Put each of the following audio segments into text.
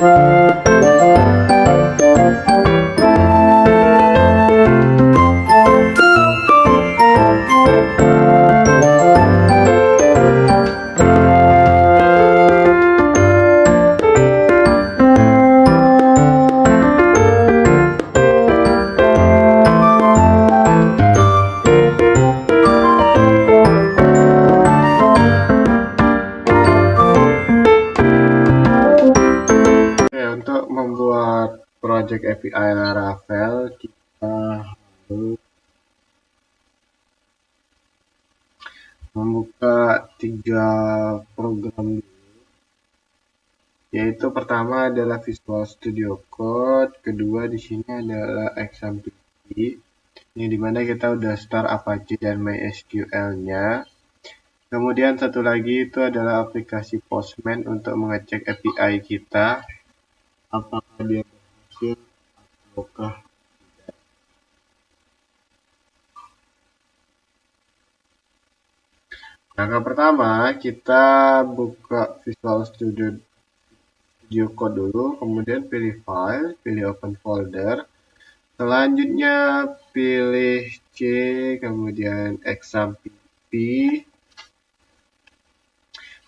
Untuk membuat project API Laravel, kita harus membuka 3 program dulu, yaitu pertama adalah Visual Studio Code, kedua di sini adalah XAMPP, ini dimana kita udah start Apache dan MySQL-nya. Kemudian satu lagi itu adalah aplikasi Postman untuk mengecek API kita, apakah dia berhasil ataukah. Langkah pertama, kita buka Visual Studio Code dulu, kemudian pilih File, pilih Open Folder. Selanjutnya pilih C, kemudian XAMPP.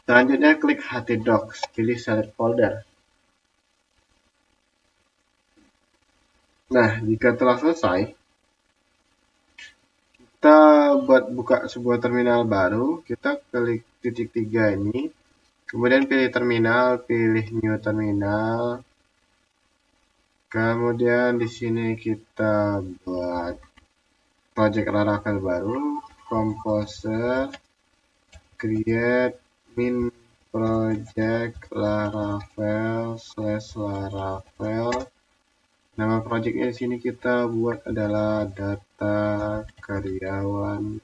Selanjutnya klik htdocs, pilih Select Folder. Nah, jika telah selesai, kita buka sebuah terminal baru, kita klik titik 3 ini, kemudian pilih terminal, pilih New Terminal. Kemudian di sini kita buat project Laravel baru, Composer, create min project Laravel/Laravel. Nama projectnya di sini kita buat adalah data karyawan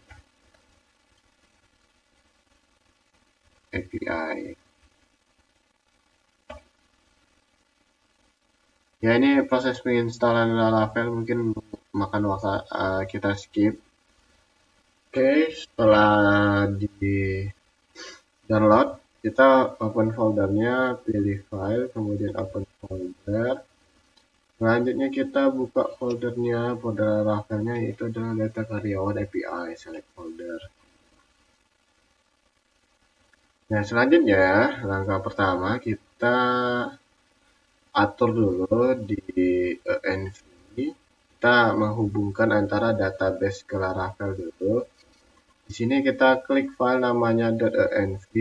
API. Ya, ini proses penginstalan Laravel mungkin makan waktu, kita skip. Oke, setelah di download, kita open foldernya, pilih file, kemudian open folder. Selanjutnya kita buka foldernya, folder Laravelnya, yaitu adalah data karyawan API, select folder. Nah, selanjutnya langkah pertama kita atur dulu di env. Kita menghubungkan antara database ke Laravel dulu. Di sini kita klik file namanya .env.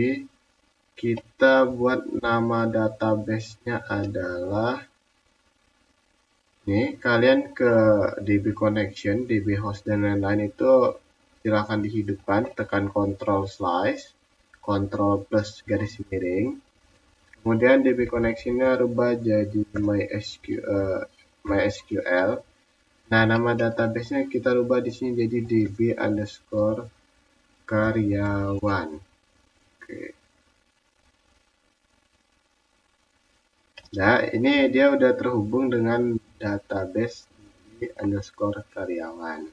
Kita buat nama database-nya adalah ini. Kalian ke DB Connection, DB Host dan lain-lain itu silakan dihidupkan, tekan Ctrl plus garis miring. Kemudian DB Connection-nya rubah jadi MySQL. Nah, nama database-nya kita rubah di sini jadi db_karyawan. Oke. Nah, ini dia udah terhubung dengan database db_karyawan.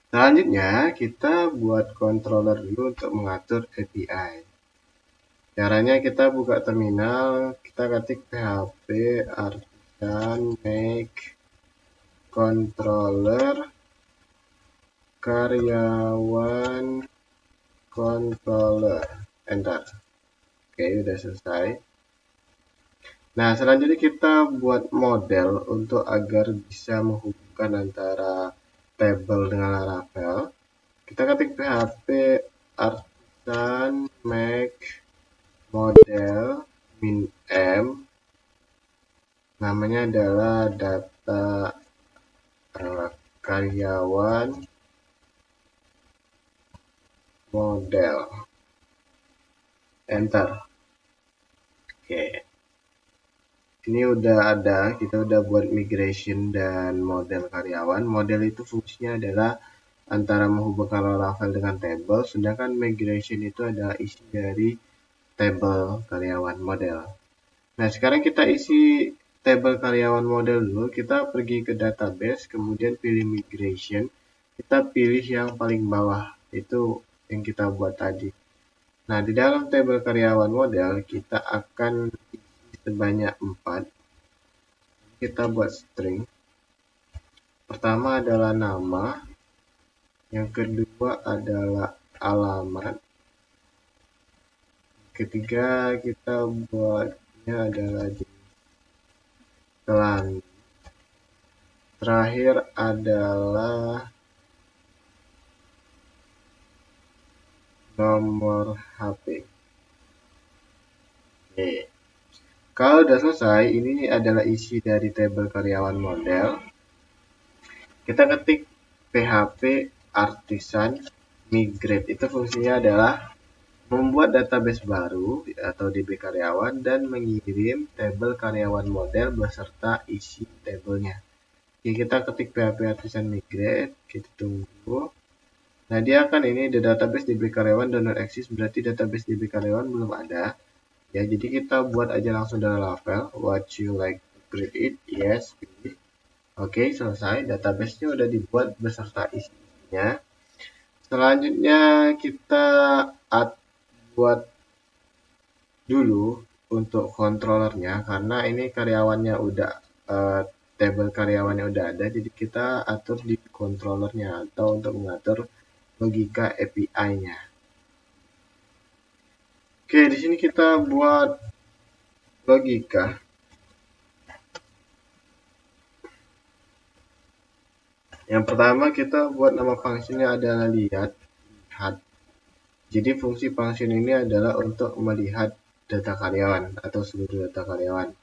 Selanjutnya, kita buat controller dulu untuk mengatur API. Caranya kita buka terminal, kita ketik php artisan make controller karyawan controller, enter. Oke, udah selesai. Nah, selanjutnya kita buat model untuk agar bisa menghubungkan antara table dengan Laravel. Kita ketik php artisan make model min m, namanya adalah data karyawan model, enter. Oke, ini udah ada, kita udah buat migration dan model karyawan. Model itu fungsinya adalah antara menghubungkan Laravel dengan table, sedangkan migration itu adalah isi dari table karyawan model. Nah, sekarang kita isi table karyawan model dulu. Kita pergi ke database, kemudian pilih migration. Kita pilih yang paling bawah, itu yang kita buat tadi. Nah, di dalam table karyawan model, kita akan isi sebanyak 4. Kita buat string. Pertama adalah nama, yang kedua adalah alamat, ketiga kita buatnya adalah jenis kelamin, terakhir adalah nomor HP. Oke. Kalau udah selesai, ini adalah isi dari tabel karyawan model. Kita ketik php artisan migrate. Itu fungsinya adalah membuat database baru atau DB karyawan dan mengirim tabel karyawan model beserta isi tabelnya. Oke, kita ketik php artisan migrate, kita tunggu. Nah, dia akan ini the database DB karyawan does not exist, berarti database DB karyawan belum ada. Ya, jadi kita buat aja langsung dari level. What you like to create it? Yes, pilih. Oke, selesai. Database-nya udah dibuat beserta isinya. Selanjutnya kita buat dulu untuk controllernya, karena ini karyawannya udah tabel karyawannya udah ada, jadi kita atur di controllernya atau untuk mengatur logika API-nya. Oke, di sini kita buat logika. Yang pertama kita buat nama fungsinya adalah lihat. Jadi fungsi function ini adalah untuk melihat data karyawan atau seluruh data karyawan.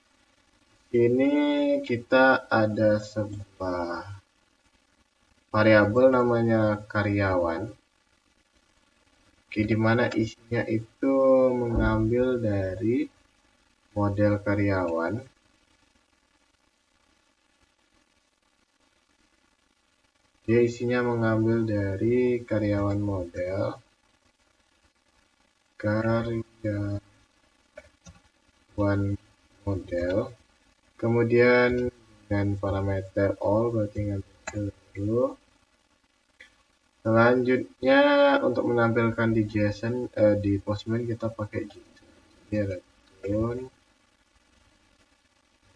Ini kita ada sebuah variabel namanya karyawan. Oke, di mana isinya itu mengambil dari model karyawan. Dia isinya mengambil dari karyawan model. Karyawan model. Kemudian dengan parameter all, berarti ngambil dulu. Selanjutnya untuk menampilkan di JSON di Postman kita pakai JSON. Jadi return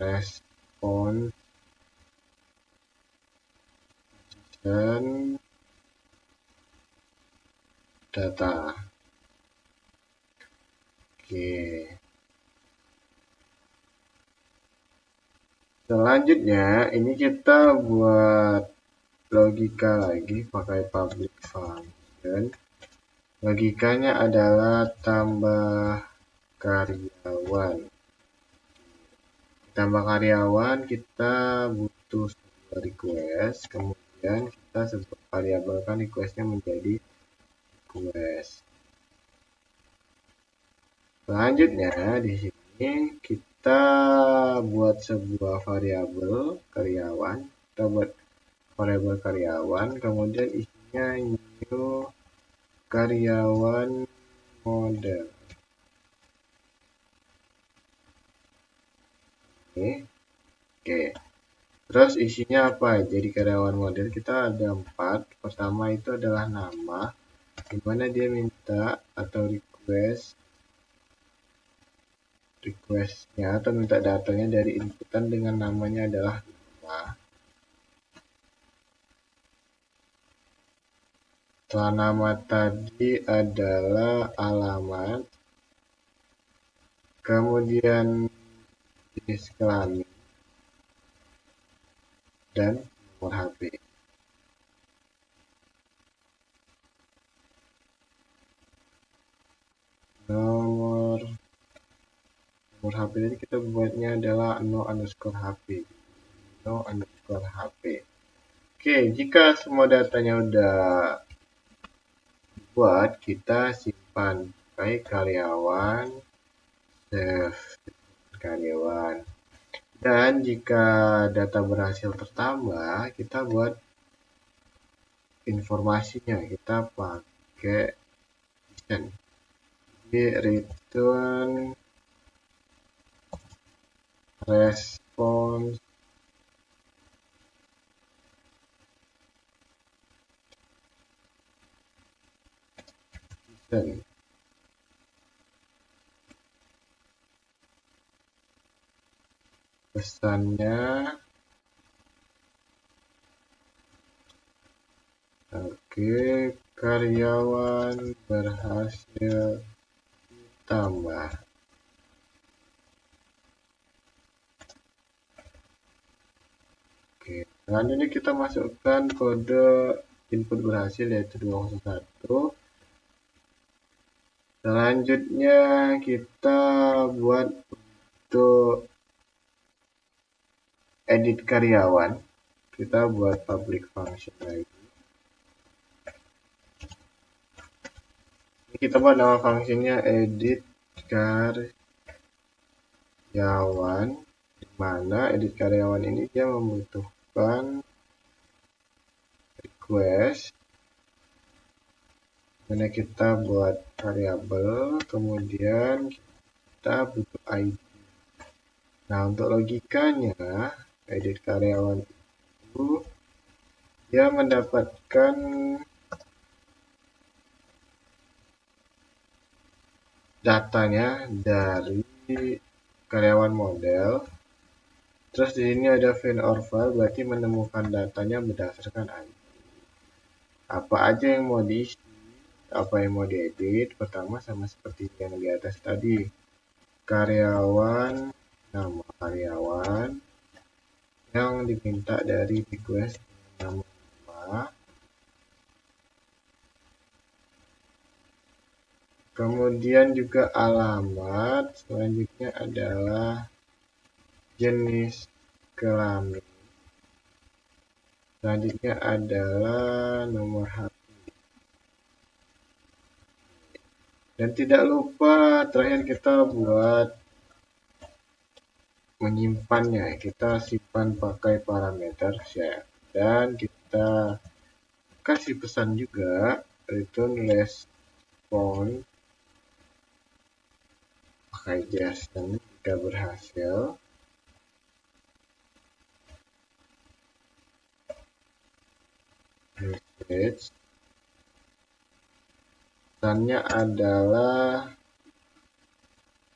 response JSON data. Oke. Selanjutnya ini kita buat logika lagi pakai public function. Logikanya adalah tambah karyawan. Tambah karyawan kita butuh sebuah request, kemudian kita variabelkan requestnya menjadi request. Selanjutnya di sini kita buat sebuah variabel karyawan. Kita buat variabel karyawan, kemudian isinya new karyawan model. Oke. Terus isinya apa? Jadi karyawan model kita ada 4. Pertama itu adalah nama, dimana dia minta atau requestnya atau minta datanya dari inputan dengan namanya adalah nama. Setelah nama tadi adalah alamat, kemudian jenis kelamin dan nomor HP. Nomor HP ini kita buatnya adalah no_HP. No_HP. Oke, jika semua datanya udah dibuat, kita simpan pakai karyawan, save karyawan. Dan jika data berhasil tertambah, kita buat informasinya. Kita pakai JSON. Jadi return response JSON. pesannya. Oke, karyawan berhasil tambah. Oke, selanjutnya kita masukkan kode input berhasil yaitu 201. Selanjutnya kita buat untuk edit karyawan. Kita buat public function lagi. Kita buat nama fungsinya edit karyawan, di mana edit karyawan ini dia membutuhkan request, mana kita buat variabel, kemudian kita butuh ID. Nah, untuk logikanya edit karyawan itu dia mendapatkan datanya dari karyawan model. Terus di sini ada find or file, berarti menemukan datanya berdasarkan ID. Apa aja yang mau diisi, apa yang mau diedit, pertama sama seperti yang di atas tadi. Karyawan, nama karyawan, yang diminta dari request nama. Kemudian juga alamat, selanjutnya adalah jenis kelamin. Selanjutnya adalah nomor HP. Dan tidak lupa terakhir kita buat menyimpannya. Kita simpan pakai parameter share. Dan kita kasih pesan juga return response pakai JSON jika berhasil. Message pesannya adalah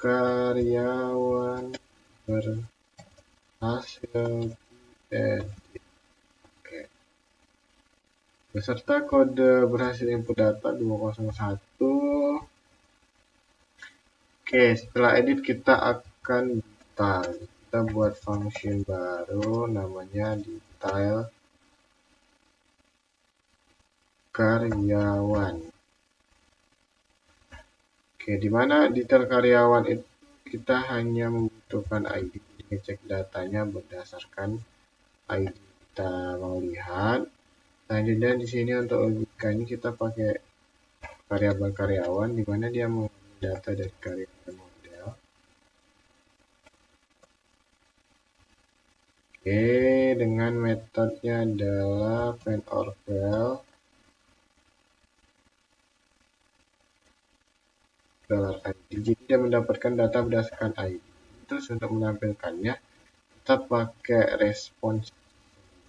karyawan berhasil diedit. Oke. Beserta kode berhasil input data 201. Oke, setelah edit kita akan detail. Kita buat function baru namanya detail karyawan. Oke, di mana detail karyawan itu kita hanya membutuhkan ID, ngecek datanya berdasarkan ID kita mau lihat. Selanjutnya di sini untuk logikanya kita pakai variabel karyawan, di mana dia mengambil data dari karyawan model. Oke, dengan metodenya adalah find or file $ID. Jadi dia mendapatkan data berdasarkan ID. Terus untuk menampilkannya kita pakai response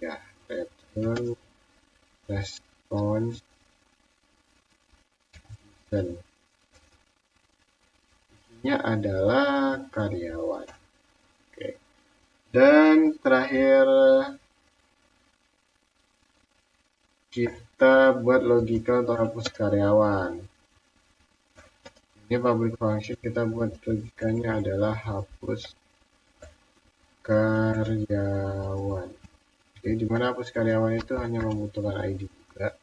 ya, return response dan isinya adalah karyawan. Oke. Dan terakhir kita buat logika untuk hapus karyawan. Ini public function, kita buat logikanya adalah hapus karyawan. Oke, dimana hapus karyawan itu hanya membutuhkan ID juga.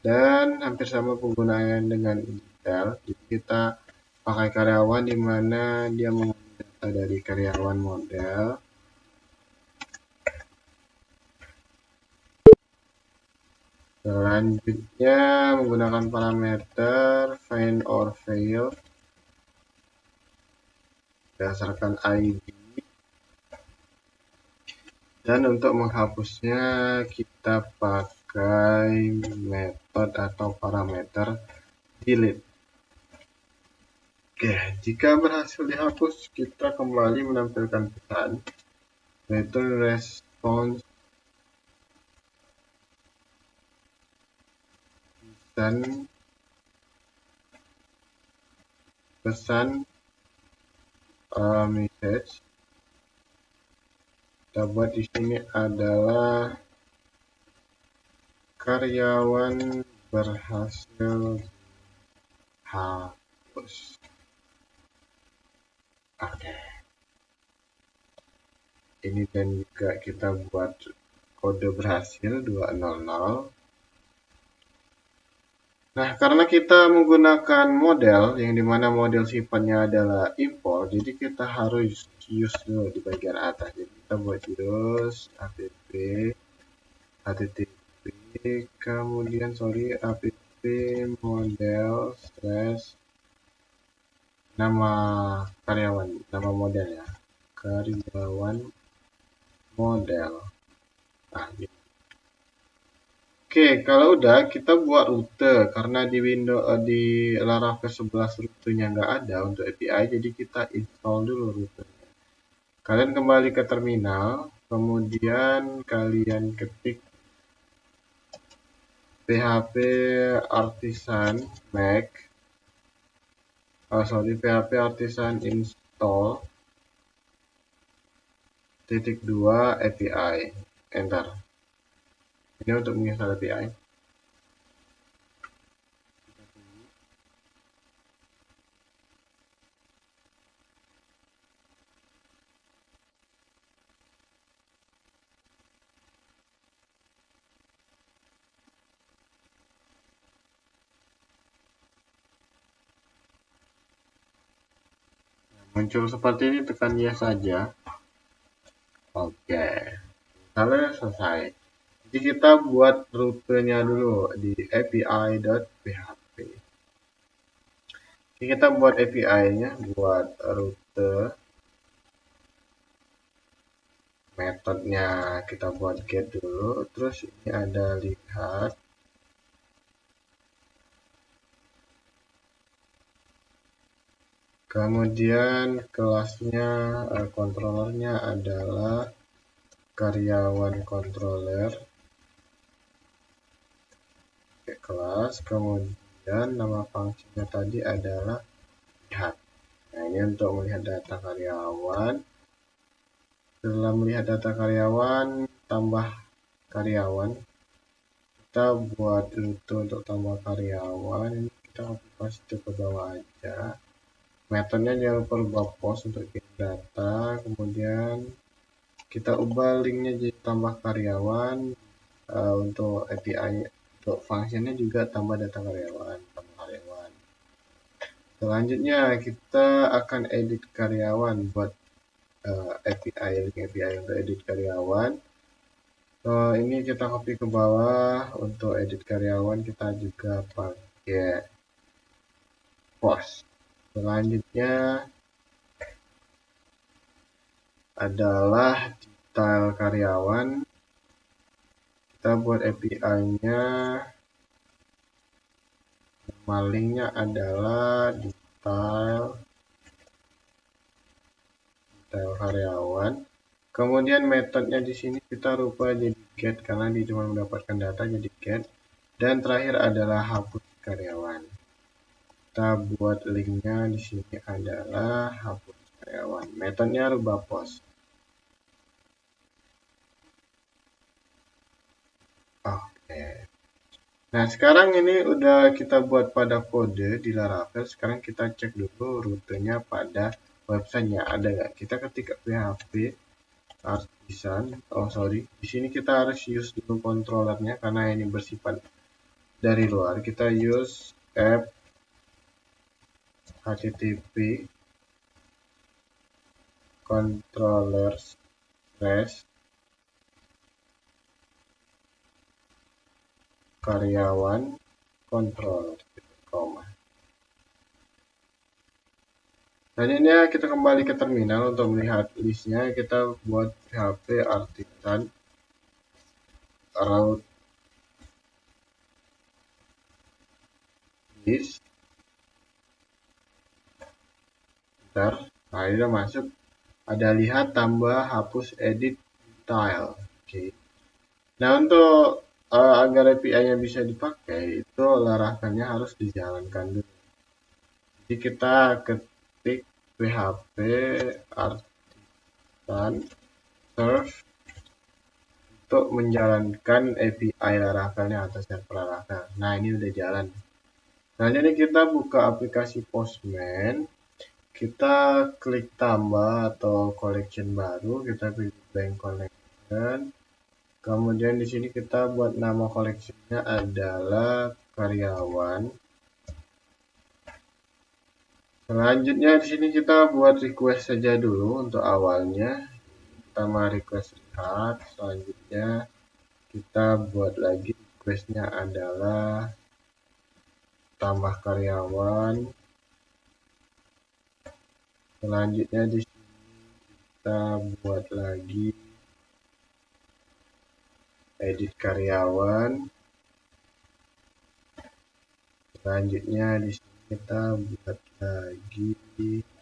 Dan hampir sama penggunaan dengan detail. Jadi kita pakai karyawan di mana dia mengambil data dari karyawan model. Selanjutnya menggunakan parameter find or fail berdasarkan ID. Dan untuk menghapusnya kita pakai metode atau parameter delete. Oke, jika berhasil dihapus kita kembali menampilkan pesan yaitu response dan pesan message kita buat di sini adalah karyawan berhasil hapus. Oke. Ini dan juga kita buat kode berhasil 200. Nah, karena kita menggunakan model yang dimana model sifatnya adalah import, jadi kita harus use dulu di bagian atas. Jadi kita buat use app http kemudian app model slash nama karyawan, nama model ya, karyawan model. Nah, gitu. Oke, kalau udah kita buat rute karena di Windows di Laravel 11 rutenya nggak ada untuk API, jadi kita install dulu rutenya. Kalian kembali ke terminal, kemudian kalian ketik php artisan Mac, php artisan install -2 API, enter. Ini untuk menginstal API. Muncul seperti ini, tekan yes saja. Oke, kalau selesai. Jadi kita buat rutenya dulu di api.php. Jadi kita buat API-nya, buat rute. Metodenya kita buat get dulu. Terus ini ada lihat. Kemudian kelasnya, controllernya adalah karyawan controller. Kelas, kemudian nama fungsinya tadi adalah lihat. Nah, ini untuk melihat data karyawan. Setelah melihat data karyawan, tambah karyawan. Kita buat rute untuk tambah karyawan. Ini kita paste ke bawah aja. Metodenya jangan lupa rubah post untuk kirim data. Kemudian kita ubah linknya jadi tambah karyawan. Untuk API, untuk fungsinya juga tambah data karyawan. Selanjutnya kita akan edit karyawan buat API untuk edit karyawan. Ini kita copy ke bawah. Untuk edit karyawan kita juga pakai post. Selanjutnya adalah detail karyawan. Kita buat API-nya. Linknya adalah detail karyawan. Kemudian metodenya di sini kita rubah jadi get karena dia cuma mendapatkan data jadi get. Dan terakhir adalah hapus karyawan. Kita buat linknya di sini adalah hapus karyawan. Metodenya rubah post. Oke. Nah, sekarang ini udah kita buat pada kode di Laravel. Sekarang kita cek dulu rutenya pada websitenya ada nggak. Kita ketik php artisan. Di sini kita harus use dulu controllernya karena ini bersifat dari luar. Kita use app http controllers karyawan controller. Selanjutnya kita kembali ke terminal untuk melihat listnya. Kita buat php artisan route list. Nah, ini udah masuk. Ada lihat, tambah, hapus, edit, tile. Oke. Nah, untuk agar API-nya bisa dipakai, itu Laravel-nya harus dijalankan dulu. Jadi kita ketik php artisan serve untuk menjalankan API Laravelnya atau server Laravel. Nah, ini udah jalan. Nah, jadi kita buka aplikasi Postman, kita klik tambah atau collection baru, kita pilih blank collection. Kemudian di sini kita buat nama collectionnya adalah karyawan. Selanjutnya di sini kita buat request saja dulu untuk awalnya. Pertama request lihat, selanjutnya kita buat lagi requestnya adalah tambah karyawan. Selanjutnya di sini kita buat lagi edit karyawan. Selanjutnya di sini kita buat lagi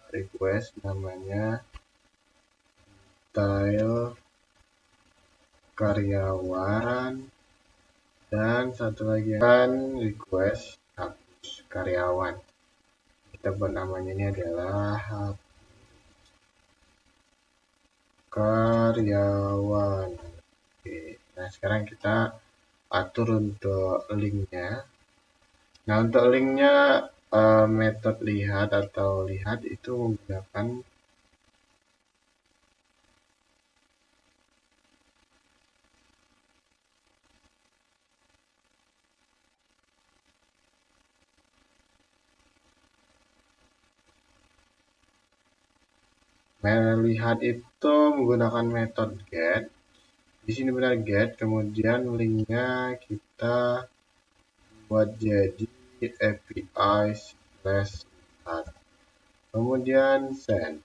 request namanya style karyawan, dan satu lagi kan request hapus karyawan. Kita buat namanya ini adalah hapus karyawan. Oke, nah sekarang kita atur untuk linknya. Nah, untuk linknya metode lihat atau lihat itu menggunakan melihat itu menggunakan metode get. Di sini benar get, kemudian linknya kita buat jadi API/lihat. Kemudian send.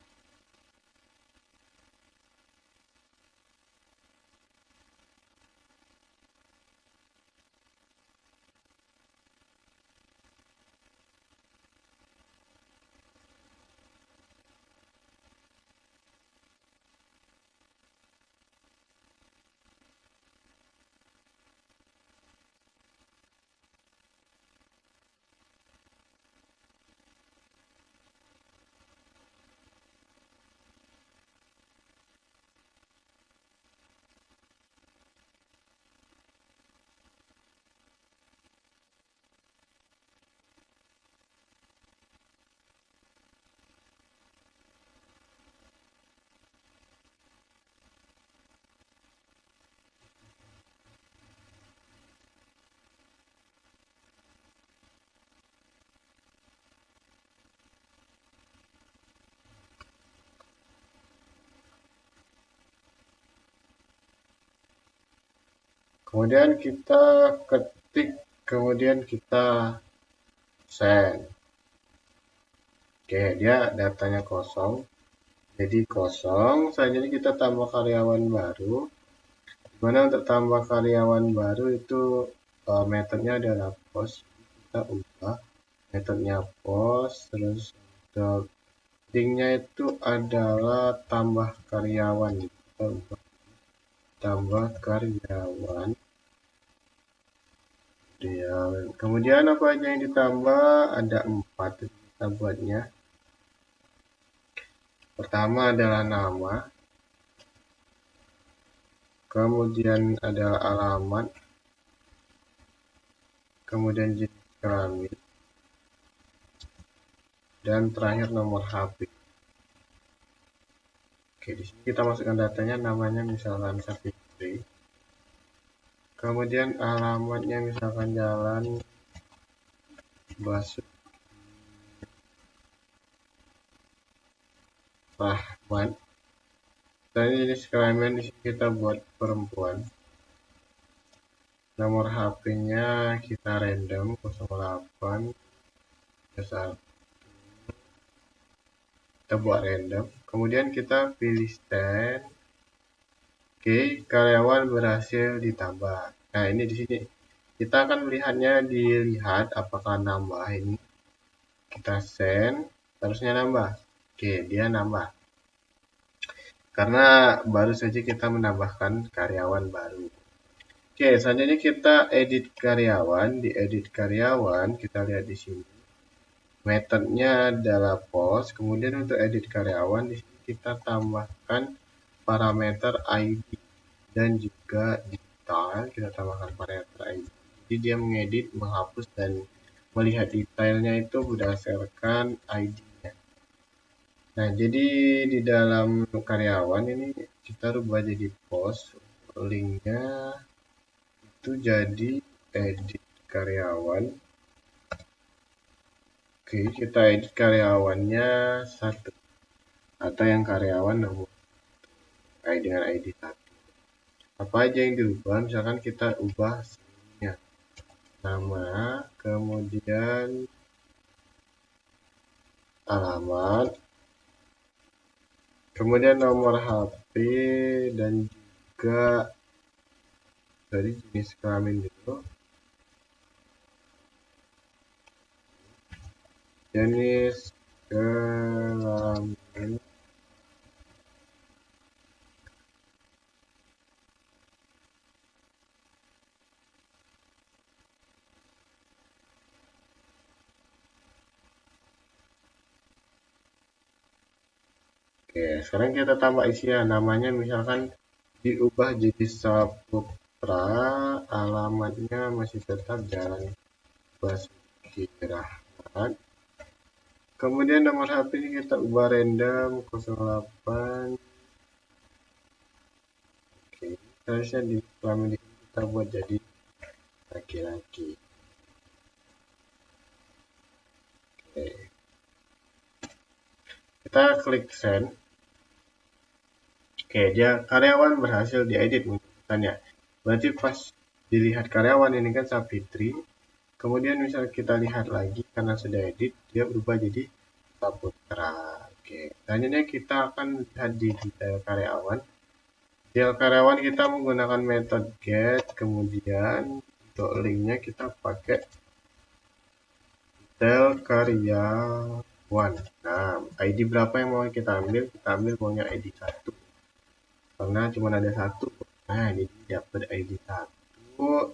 Kemudian kita ketik, kemudian kita send. Oke, dia datanya kosong. Jadi kosong, selanjutnya kita tambah karyawan baru. Dimana untuk tambah karyawan baru itu metodenya adalah post. Kita ubah metodenya post, terus untuk linknya itu adalah tambah karyawan. Kita ubah tambah karyawan. Kemudian apa aja yang ditambah? Ada 4 kita buatnya. Pertama adalah nama, kemudian adalah alamat, kemudian jenis kelamin, dan terakhir nomor HP. Oke, di sini kita masukkan datanya, namanya misalkan Sapitri. Kemudian alamatnya misalkan Jalan Basuki Rahman. Dan jenis kelamin di sini kita buat perempuan. Nomor HP-nya kita random 08 1. Kita buat random. Kemudian kita pilih send. Oke, karyawan berhasil ditambah. Nah, ini di sini kita akan melihatnya, dilihat apakah nambah ini. Kita send, harusnya nambah. Oke, dia nambah. Karena baru saja kita menambahkan karyawan baru. Oke, selanjutnya kita edit karyawan. Di edit karyawan, kita lihat di sini. Metodenya adalah post. Kemudian untuk edit karyawan, di sini kita tambahkan parameter ID dan juga detail, kita tambahkan parameter ID. Jadi dia mengedit, menghapus, dan melihat detailnya itu berdasarkan ID-nya. Nah, jadi di dalam karyawan ini kita rubah jadi post, linknya itu jadi edit karyawan. Oke, kita edit karyawannya 1 atau yang karyawan nomor dengan ID 1. Apa aja yang dirubah? Misalkan kita ubah stringnya, nama, kemudian alamat, kemudian nomor HP, dan juga dari jenis kelamin dulu. Jenis kelamin. Oke, sekarang kita tambah isinya. Namanya misalkan diubah jadi Saputra, alamatnya masih tetap Jalan Basuki Rahmat. Kemudian nomor HP ini kita ubah random 08. Oke, harusnya di kelamin kita buat jadi laki-laki. Oke. Kita klik send. Oke, dia karyawan berhasil diedit tanya. Berarti pas dilihat karyawan ini kan Sapitri. Kemudian misal kita lihat lagi karena sudah edit, dia berubah jadi Saputra. Oke, selanjutnya kita akan lihat di detail karyawan. Detail karyawan kita menggunakan metode get, kemudian untuk linknya kita pakai detail karyawan. Nah, ID berapa yang mau kita ambil? Kita ambil maunya ID 1. Karena cuma ada 1. Nah, jadi dapat ID 1.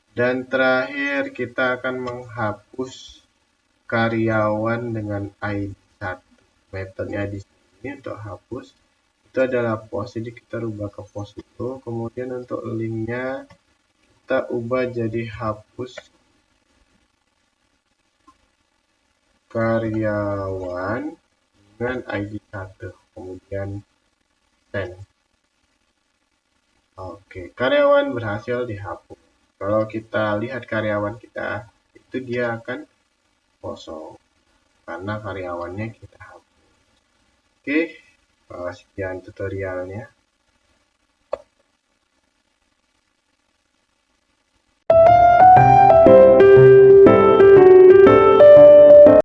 Dan terakhir kita akan menghapus karyawan dengan ID 1. Metodenya di sini untuk hapus itu adalah post, jadi kita rubah ke post itu. Kemudian untuk linknya kita ubah jadi hapus karyawan dengan ID 1, kemudian send. Oke, karyawan berhasil dihapus. Kalau kita lihat karyawan kita, itu dia akan kosong karena karyawannya kita hapus. Oke, sekian tutorialnya.